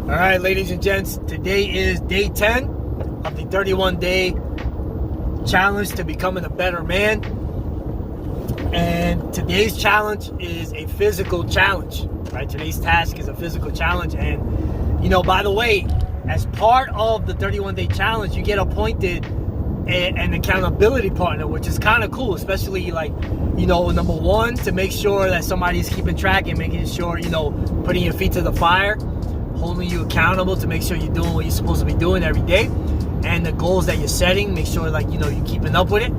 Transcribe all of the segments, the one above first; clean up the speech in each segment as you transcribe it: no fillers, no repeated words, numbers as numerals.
All right, ladies and gents, today is day 10 of the 31-day challenge to becoming a better man. And today's challenge is a physical challenge, right? Today's task is a physical challenge. And, by the way, as part of the 31-day challenge, you get appointed an accountability partner, which is kind of cool, especially number one, to make sure that somebody's keeping track and making sure, putting your feet to the fire, holding you accountable to make sure you're doing what you're supposed to be doing every day, and the goals that you're setting, make sure you're keeping up with it,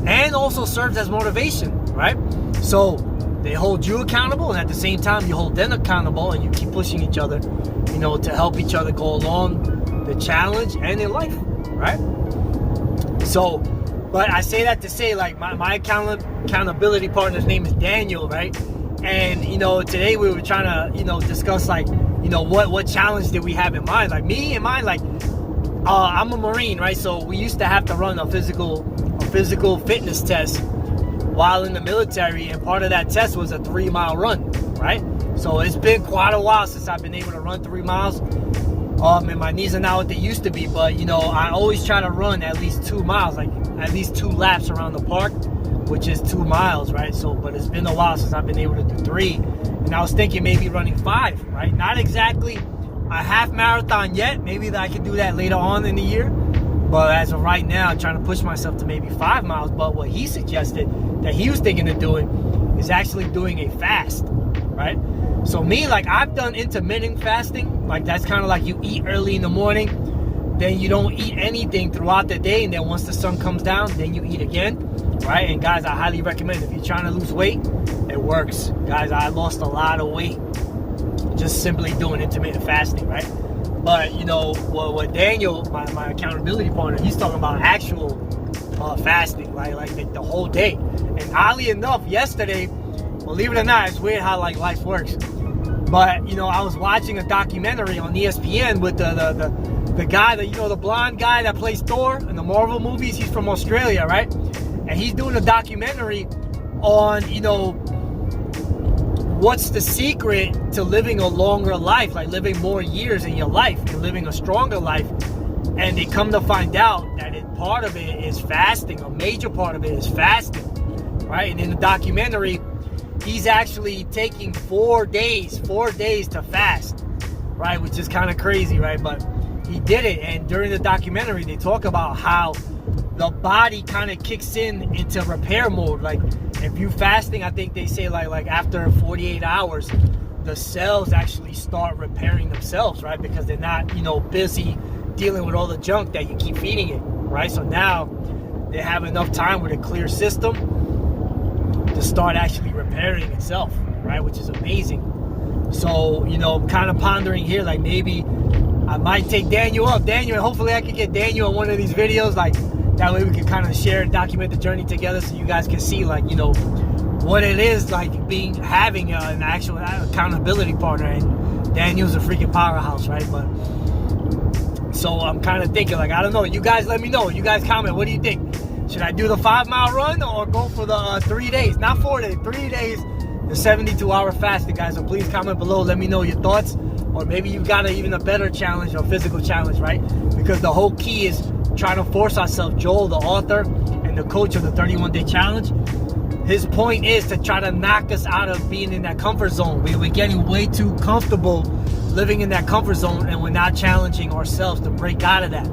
and also serves as motivation, right? So they hold you accountable, and at the same time you hold them accountable, and you keep pushing each other, to help each other go along the challenge and in life, right? So, but I say that to say, my accountability partner's name is Daniel, right? And today we were trying to discuss what challenge did we have in mind. I'm a Marine, right? So we used to have to run a physical fitness test while in the military, and part of that test was a 3-mile run, right? So it's been quite a while since I've been able to run 3 miles. And my knees are not what they used to be, but I always try to run at least 2 miles, at least 2 laps around the park, which is 2 miles, right? So, but it's been a while since I've been able to do 3. And I was thinking maybe running 5, right? Not exactly a half marathon yet. Maybe that I could do that later on in the year. But as of right now, I'm trying to push myself to maybe 5 miles. But what he suggested that he was thinking of doing is actually doing a fast, right? So me, I've done intermittent fasting. That's kind of like you eat early in the morning, then you don't eat anything throughout the day, and then once the sun comes down, then you eat again, right? And guys, I highly recommend, if you're trying to lose weight, it works. Guys, I lost a lot of weight just simply doing intermittent fasting, right? But what Daniel, my accountability partner, he's talking about actual fasting, right? The whole day. And oddly enough, yesterday, believe it or not, it's weird how life works. But I was watching a documentary on ESPN with the guy that the blonde guy that plays Thor in the Marvel movies. He's from Australia, right? And he's doing a documentary on what's the secret to living a longer life, living more years in your life and living a stronger life. And they come to find out that part of it is fasting. A major part of it is fasting, right? And in the documentary, he's actually taking 4 days to fast, right? Which is kind of crazy, right? But he did it. And during the documentary, they talk about how the body kind of kicks into repair mode. If you fasting, I think they say after 48 hours, the cells actually start repairing themselves, right? Because they're not, busy dealing with all the junk that you keep feeding it, right? So now they have enough time with a clear system to start actually repairing itself, right? Which is amazing. So, I'm kind of pondering here, maybe I might take Daniel up. Daniel, hopefully I can get Daniel on one of these videos, that way we can kind of share and document the journey together, so you guys can see, what it is having an actual accountability partner. And Daniel's a freaking powerhouse, right? But so I'm kind of thinking, I don't know. You guys let me know. You guys comment. What do you think? Should I do the 5-mile run or go for the 3 days? Not 4 days, 3 days, the 72-hour fasting, guys. So please comment below. Let me know your thoughts. Or maybe you've got even a better challenge or physical challenge, right? Because the whole key is trying to force ourselves. Joel, the author and the coach of the 31-day challenge, his point is to try to knock us out of being in that comfort zone. We're getting way too comfortable living in that comfort zone, and we're not challenging ourselves to break out of that.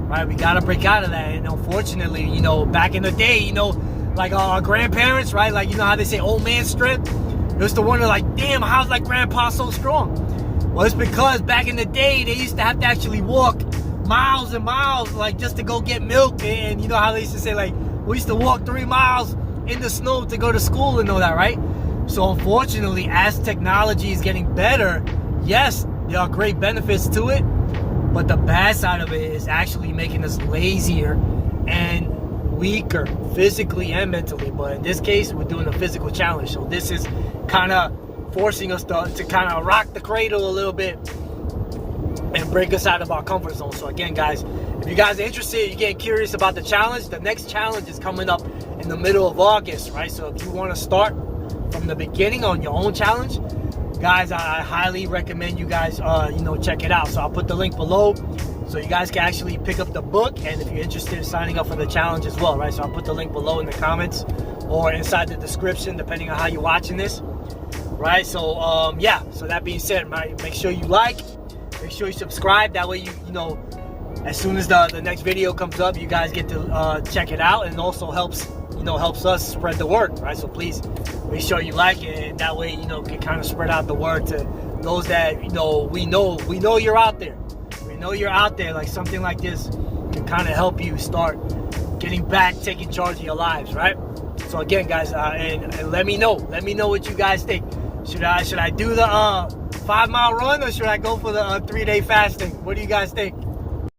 Right, we gotta break out of that. And unfortunately, back in the day, our grandparents, right? How they say old man strength. They used to wonder, damn, how's grandpa so strong? Well, it's because back in the day, they used to have to actually walk miles and miles, just to go get milk. And how they used to say, we used to walk 3 miles in the snow to go to school and all that, right? So unfortunately, as technology is getting better, yes, there are great benefits to it. But the bad side of it is actually making us lazier and weaker, physically and mentally. But in this case, we're doing a physical challenge. So this is kind of forcing us to kind of rock the cradle a little bit and break us out of our comfort zone. So again, guys, if you guys are interested, you're getting curious about the challenge, the next challenge is coming up in the middle of August, right? So if you want to start from the beginning on your own challenge, guys, I highly recommend you guys, check it out. So I'll put the link below so you guys can actually pick up the book, and if you're interested in signing up for the challenge as well, right? So I'll put the link below in the comments or inside the description, depending on how you're watching this, right? So, so that being said, right, make sure you like, make sure you subscribe. That way, as soon as the next video comes up, you guys get to check it out, and also helps us spread the word, right? So please make sure you like it, and that way, can kind of spread out the word to those that, we know you're out there. We know you're out there. Like something like this can kind of help you start getting back, taking charge of your lives, right? So again, guys, and let me know what you guys think. Should I do the 5-mile run, or should I go for the 3-day fasting? What do you guys think?